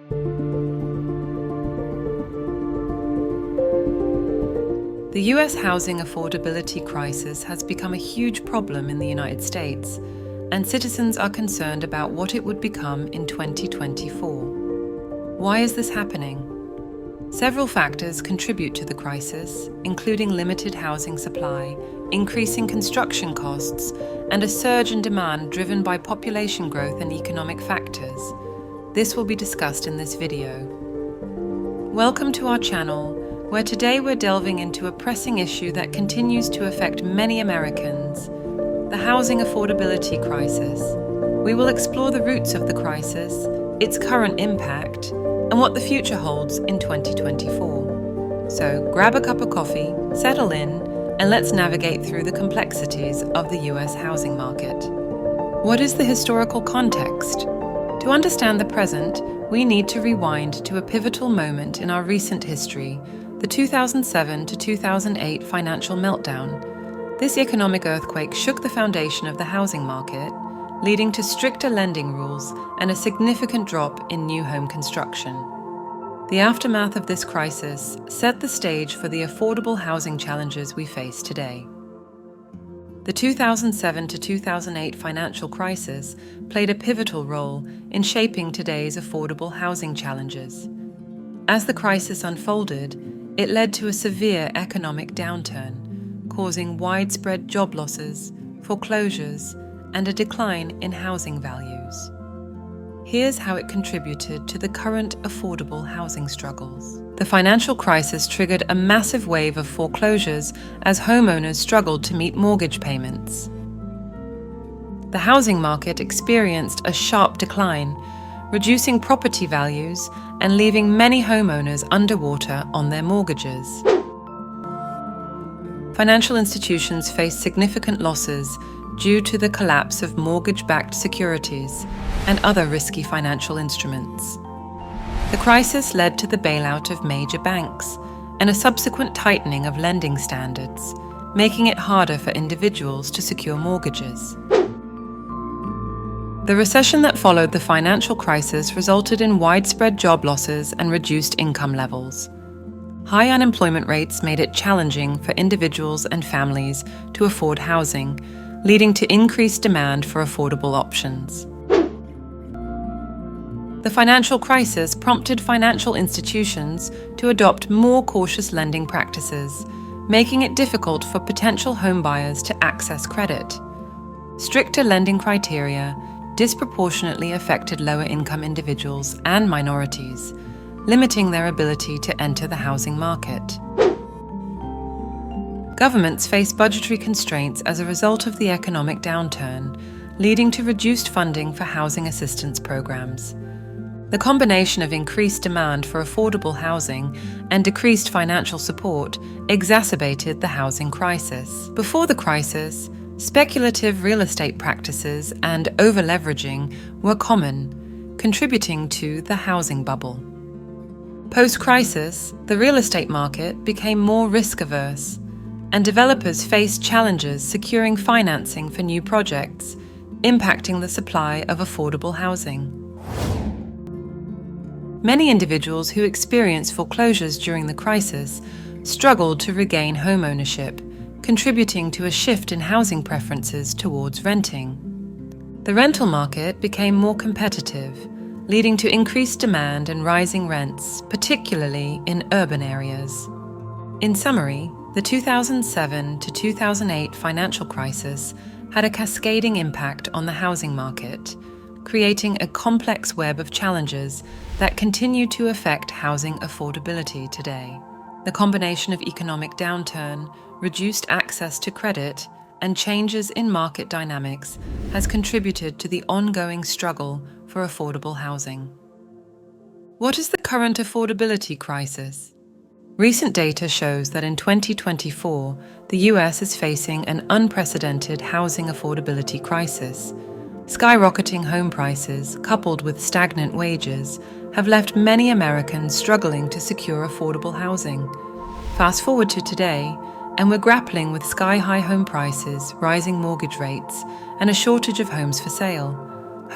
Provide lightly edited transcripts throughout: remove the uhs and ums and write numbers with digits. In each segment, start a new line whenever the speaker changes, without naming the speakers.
The US housing affordability crisis has become a huge problem in the United States, and citizens are concerned about what it would become in 2024. Why is this happening? Several factors contribute to the crisis, including limited housing supply, increasing construction costs, and a surge in demand driven by population growth and economic factors. This will be discussed in this video. Welcome to our channel, where today we're delving into a pressing issue that continues to affect many Americans: the housing affordability crisis. We will explore the roots of the crisis, its current impact, and what the future holds in 2024. So grab a cup of coffee, settle in, and let's navigate through the complexities of the US housing market. What is the historical context? To understand the present, we need to rewind to a pivotal moment in our recent history, the 2007 to 2008 financial meltdown. This economic earthquake shook the foundation of the housing market, leading to stricter lending rules and a significant drop in new home construction. The aftermath of this crisis set the stage for the affordable housing challenges we face today. The 2007 to 2008 financial crisis played a pivotal role in shaping today's affordable housing challenges. As the crisis unfolded, it led to a severe economic downturn, causing widespread job losses, foreclosures, and a decline in housing values. Here's how it contributed to the current affordable housing struggles. The financial crisis triggered a massive wave of foreclosures as homeowners struggled to meet mortgage payments. The housing market experienced a sharp decline, reducing property values and leaving many homeowners underwater on their mortgages. Financial institutions faced significant losses due to the collapse of mortgage-backed securities and other risky financial instruments. The crisis led to the bailout of major banks and a subsequent tightening of lending standards, making it harder for individuals to secure mortgages. The recession that followed the financial crisis resulted in widespread job losses and reduced income levels. High unemployment rates made it challenging for individuals and families to afford housing, leading to increased demand for affordable options. The financial crisis prompted financial institutions to adopt more cautious lending practices, making it difficult for potential homebuyers to access credit. Stricter lending criteria disproportionately affected lower-income individuals and minorities, limiting their ability to enter the housing market. Governments faced budgetary constraints as a result of the economic downturn, leading to reduced funding for housing assistance programs. The combination of increased demand for affordable housing and decreased financial support exacerbated the housing crisis. Before the crisis, speculative real estate practices and over-leveraging were common, contributing to the housing bubble. Post-crisis, the real estate market became more risk-averse, and developers faced challenges securing financing for new projects, impacting the supply of affordable housing. Many individuals who experienced foreclosures during the crisis struggled to regain home ownership, contributing to a shift in housing preferences towards renting. The rental market became more competitive, leading to increased demand and rising rents, particularly in urban areas. In summary, the 2007 to 2008 financial crisis had a cascading impact on the housing market, creating a complex web of challenges that continue to affect housing affordability today. The combination of economic downturn, reduced access to credit, and changes in market dynamics has contributed to the ongoing struggle for affordable housing. What is the current affordability crisis? Recent data shows that in 2024, the US is facing an unprecedented housing affordability crisis. Skyrocketing home prices, coupled with stagnant wages, have left many Americans struggling to secure affordable housing. Fast forward to today, and we're grappling with sky-high home prices, rising mortgage rates, and a shortage of homes for sale.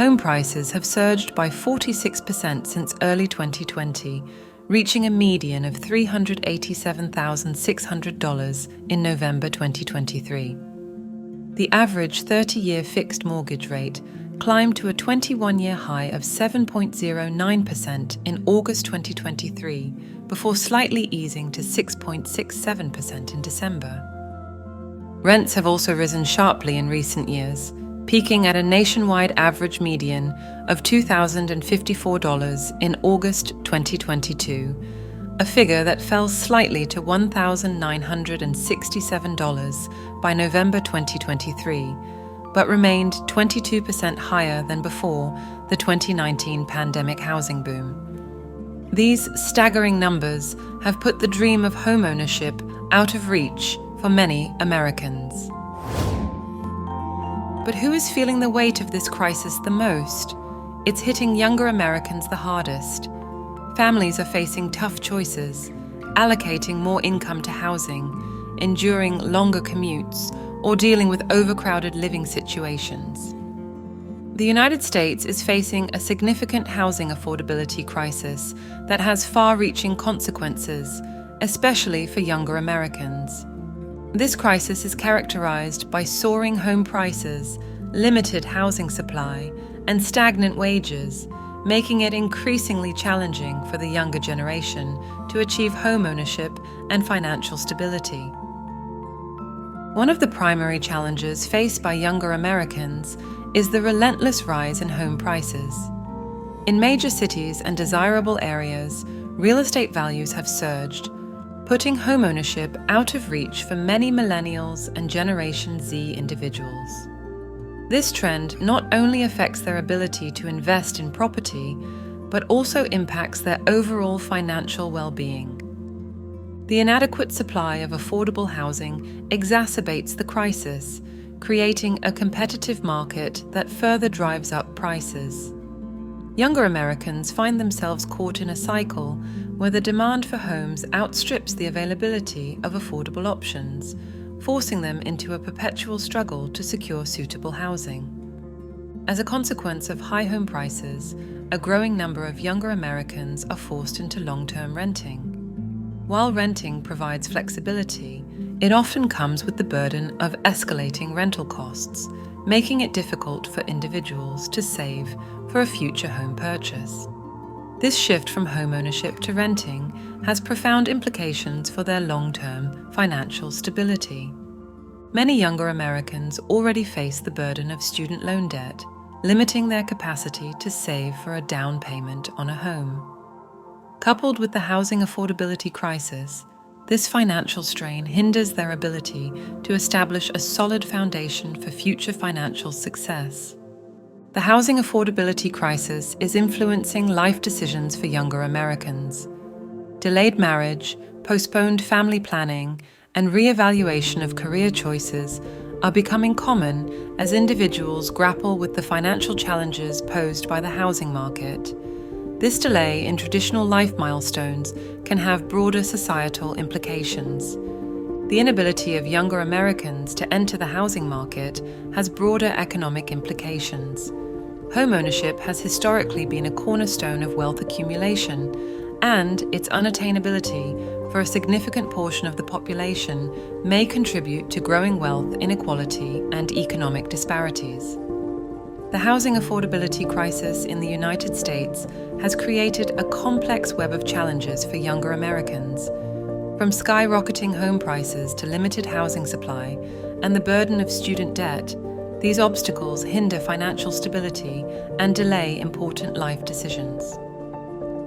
home prices have surged by 46% since early 2020, reaching a median of $387,600 in November 2023. The average 30-year fixed mortgage rate climbed to a 21-year high of 7.09% in August 2023, before slightly easing to 6.67% in December. Rents have also risen sharply in recent years, peaking at a nationwide average median of $2,054 in August 2022, a figure that fell slightly to $1,967 by November 2023, but remained 22% higher than before the 2019 pandemic housing boom. These staggering numbers have put the dream of homeownership out of reach for many Americans. But who is feeling the weight of this crisis the most? It's hitting younger Americans the hardest. Families are facing tough choices, allocating more income to housing, enduring longer commutes, or dealing with overcrowded living situations. The United States is facing a significant housing affordability crisis that has far-reaching consequences, especially for younger Americans. This crisis is characterized by soaring home prices, limited housing supply, and stagnant wages, making it increasingly challenging for the younger generation to achieve homeownership and financial stability. One of the primary challenges faced by younger Americans is the relentless rise in home prices. In major cities and desirable areas, real estate values have surged, putting homeownership out of reach for many millennials and Generation Z individuals. This trend not only affects their ability to invest in property, but also impacts their overall financial well-being. The inadequate supply of affordable housing exacerbates the crisis, creating a competitive market that further drives up prices. Younger Americans find themselves caught in a cycle where the demand for homes outstrips the availability of affordable options, forcing them into a perpetual struggle to secure suitable housing. As a consequence of high home prices, a growing number of younger Americans are forced into long-term renting. While renting provides flexibility, it often comes with the burden of escalating rental costs, making it difficult for individuals to save for a future home purchase. This shift from homeownership to renting has profound implications for their long-term financial stability. Many younger Americans already face the burden of student loan debt, limiting their capacity to save for a down payment on a home. Coupled with the housing affordability crisis, this financial strain hinders their ability to establish a solid foundation for future financial success. The housing affordability crisis is influencing life decisions for younger Americans. Delayed marriage, postponed family planning, and re-evaluation of career choices are becoming common as individuals grapple with the financial challenges posed by the housing market. This delay in traditional life milestones can have broader societal implications. The inability of younger Americans to enter the housing market has broader economic implications. Homeownership has historically been a cornerstone of wealth accumulation, and its unattainability for a significant portion of the population may contribute to growing wealth inequality and economic disparities. The housing affordability crisis in the United States has created a complex web of challenges for younger Americans. From skyrocketing home prices to limited housing supply and the burden of student debt, these obstacles hinder financial stability and delay important life decisions.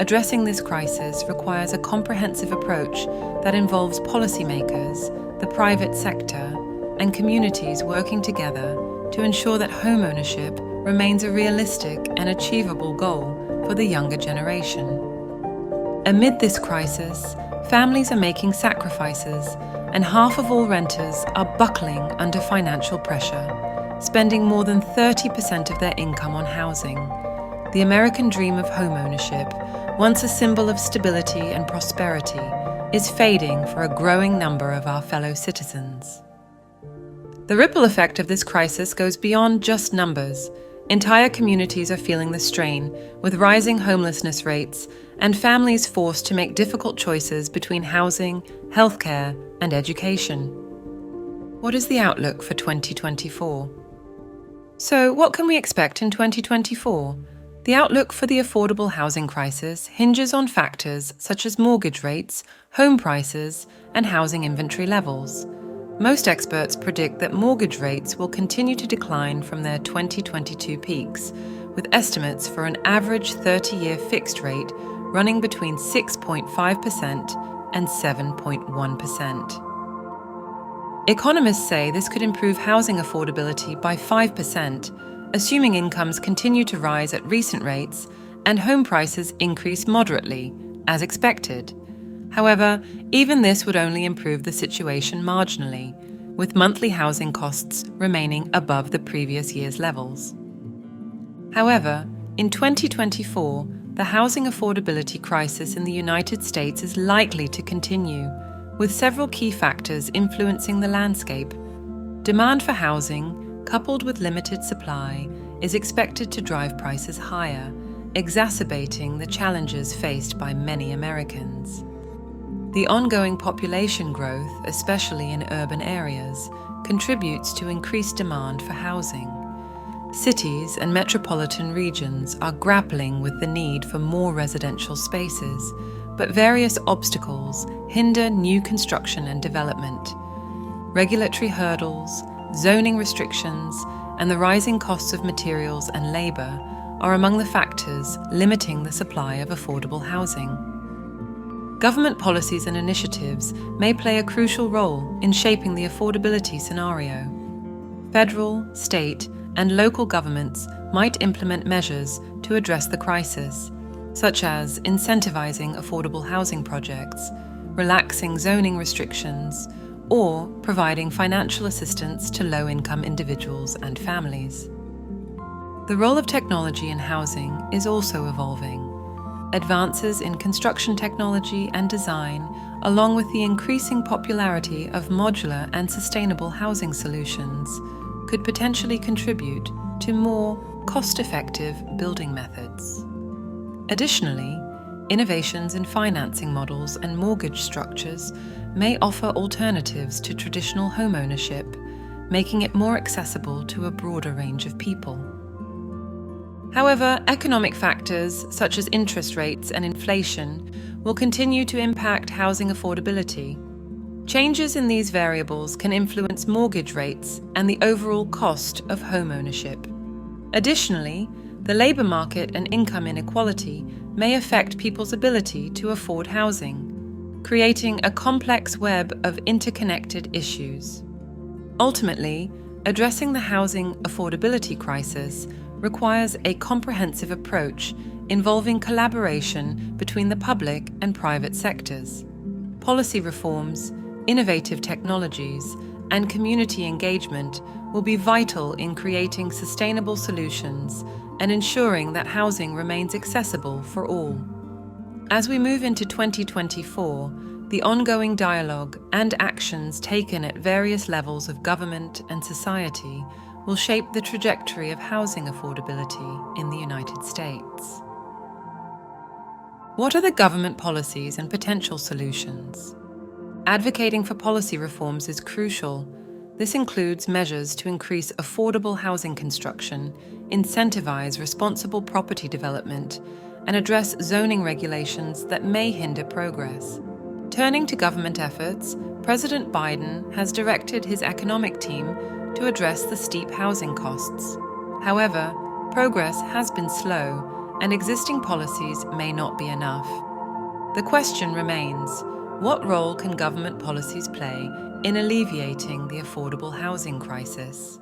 Addressing this crisis requires a comprehensive approach that involves policymakers, the private sector, and communities working together to ensure that homeownership remains a realistic and achievable goal for the younger generation. Amid this crisis, families are making sacrifices, and half of all renters are buckling under financial pressure, spending more than 30% of their income on housing. The American dream of homeownership, once a symbol of stability and prosperity, is fading for a growing number of our fellow citizens. The ripple effect of this crisis goes beyond just numbers. Entire communities are feeling the strain, with rising homelessness rates and families forced to make difficult choices between housing, healthcare, and education. What is the outlook for 2024? So, what can we expect in 2024? The outlook for the affordable housing crisis hinges on factors such as mortgage rates, home prices, and housing inventory levels. Most experts predict that mortgage rates will continue to decline from their 2022 peaks, with estimates for an average 30-year fixed rate running between 6.5% and 7.1%. Economists say this could improve housing affordability by 5%, assuming incomes continue to rise at recent rates and home prices increase moderately, as expected. However, even this would only improve the situation marginally, with monthly housing costs remaining above the previous year's levels. However, in 2024, the housing affordability crisis in the United States is likely to continue, with several key factors influencing the landscape. Demand for housing, coupled with limited supply, is expected to drive prices higher, exacerbating the challenges faced by many Americans. The ongoing population growth, especially in urban areas, contributes to increased demand for housing. Cities and metropolitan regions are grappling with the need for more residential spaces, but various obstacles hinder new construction and development. Regulatory hurdles, zoning restrictions, and the rising costs of materials and labor are among the factors limiting the supply of affordable housing. Government policies and initiatives may play a crucial role in shaping the affordability scenario. Federal, state, and local governments might implement measures to address the crisis, such as incentivizing affordable housing projects, relaxing zoning restrictions, or providing financial assistance to low-income individuals and families. The role of technology in housing is also evolving. Advances in construction technology and design, along with the increasing popularity of modular and sustainable housing solutions, could potentially contribute to more cost-effective building methods. Additionally, innovations in financing models and mortgage structures may offer alternatives to traditional homeownership, making it more accessible to a broader range of people. However, economic factors such as interest rates and inflation will continue to impact housing affordability. Changes in these variables can influence mortgage rates and the overall cost of homeownership. Additionally, the labor market and income inequality may affect people's ability to afford housing, creating a complex web of interconnected issues. Ultimately, addressing the housing affordability crisis requires a comprehensive approach involving collaboration between the public and private sectors. Policy reforms, innovative technologies, and community engagement will be vital in creating sustainable solutions and ensuring that housing remains accessible for all. As we move into 2024, the ongoing dialogue and actions taken at various levels of government and society will shape the trajectory of housing affordability in the United States. What are the government policies and potential solutions? Advocating for policy reforms is crucial. This includes measures to increase affordable housing construction, incentivize responsible property development, and address zoning regulations that may hinder progress. Turning to government efforts, President Biden has directed his economic team to address the steep housing costs. However, progress has been slow, and existing policies may not be enough. The question remains, what role can government policies play in alleviating the affordable housing crisis?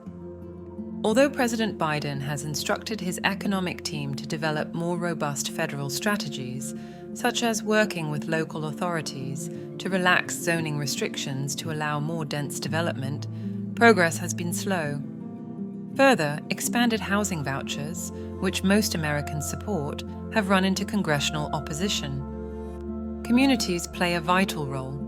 Although President Biden has instructed his economic team to develop more robust federal strategies, such as working with local authorities to relax zoning restrictions to allow more dense development, progress has been slow. Further, expanded housing vouchers, which most Americans support, have run into congressional opposition. Communities play a vital role.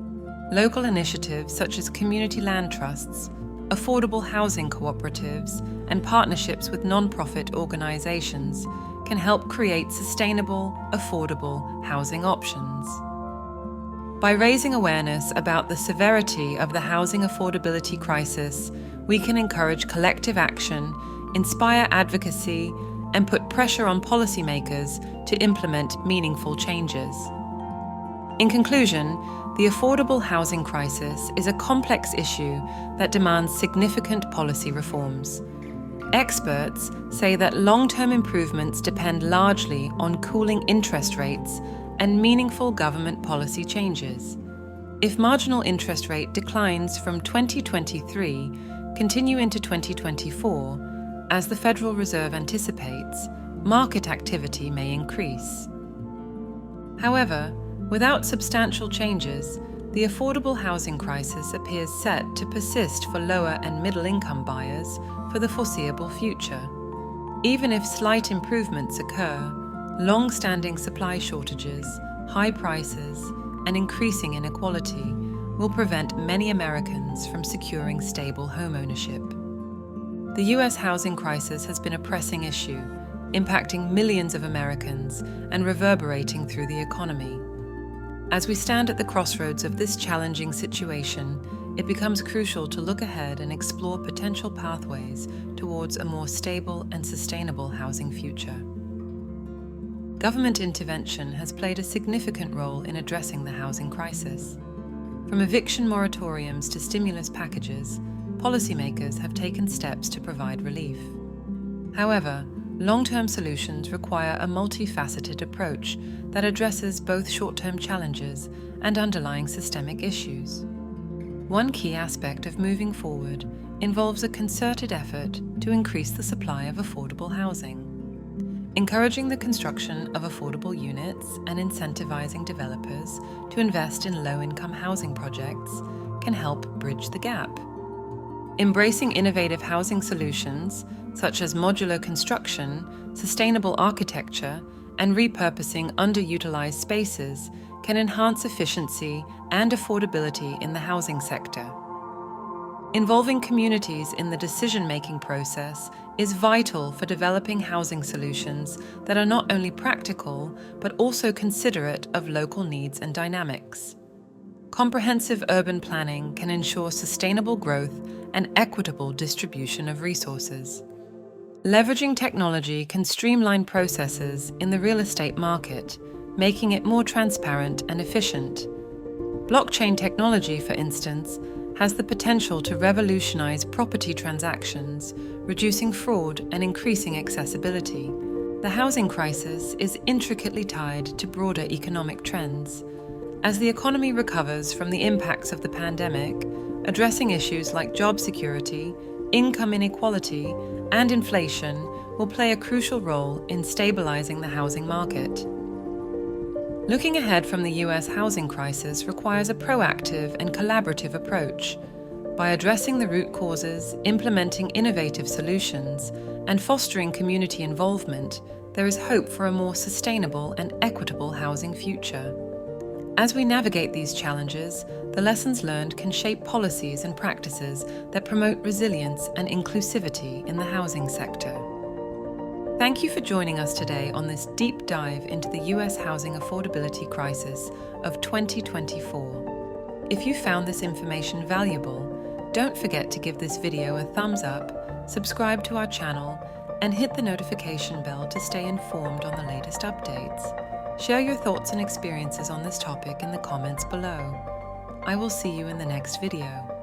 Local initiatives such as community land trusts, affordable housing cooperatives, and partnerships with non-profit organizations can help create sustainable, affordable housing options. By raising awareness about the severity of the housing affordability crisis, we can encourage collective action, inspire advocacy, and put pressure on policymakers to implement meaningful changes. In conclusion, the affordable housing crisis is a complex issue that demands significant policy reforms. Experts say that long-term improvements depend largely on cooling interest rates and meaningful government policy changes. If marginal interest rate declines from 2023 continue into 2024, as the Federal Reserve anticipates, market activity may increase. However, without substantial changes, the affordable housing crisis appears set to persist for lower and middle-income buyers for the foreseeable future. Even if slight improvements occur, long-standing supply shortages, high prices, and increasing inequality will prevent many Americans from securing stable homeownership. The U.S. housing crisis has been a pressing issue, impacting millions of Americans and reverberating through the economy. As we stand at the crossroads of this challenging situation, it becomes crucial to look ahead and explore potential pathways towards a more stable and sustainable housing future. Government intervention has played a significant role in addressing the housing crisis. From eviction moratoriums to stimulus packages, policymakers have taken steps to provide relief. However, long-term solutions require a multifaceted approach that addresses both short-term challenges and underlying systemic issues. One key aspect of moving forward involves a concerted effort to increase the supply of affordable housing. Encouraging the construction of affordable units and incentivizing developers to invest in low-income housing projects can help bridge the gap. Embracing innovative housing solutions, such as modular construction, sustainable architecture, and repurposing underutilized spaces, can enhance efficiency and affordability in the housing sector. Involving communities in the decision-making process is vital for developing housing solutions that are not only practical, but also considerate of local needs and dynamics. Comprehensive urban planning can ensure sustainable growth and equitable distribution of resources. Leveraging technology can streamline processes in the real estate market, making it more transparent and efficient. Blockchain technology, for instance, has the potential to revolutionize property transactions, reducing fraud and increasing accessibility. The housing crisis is intricately tied to broader economic trends. As the economy recovers from the impacts of the pandemic, addressing issues like job security, income inequality, and inflation will play a crucial role in stabilizing the housing market. Looking ahead from the U.S. housing crisis requires a proactive and collaborative approach. By addressing the root causes, implementing innovative solutions, and fostering community involvement, there is hope for a more sustainable and equitable housing future. As we navigate these challenges, the lessons learned can shape policies and practices that promote resilience and inclusivity in the housing sector. Thank you for joining us today on this deep dive into the U.S. housing affordability crisis of 2024. If you found this information valuable, don't forget to give this video a thumbs up, subscribe to our channel, and hit the notification bell to stay informed on the latest updates. Share your thoughts and experiences on this topic in the comments below. I will see you in the next video.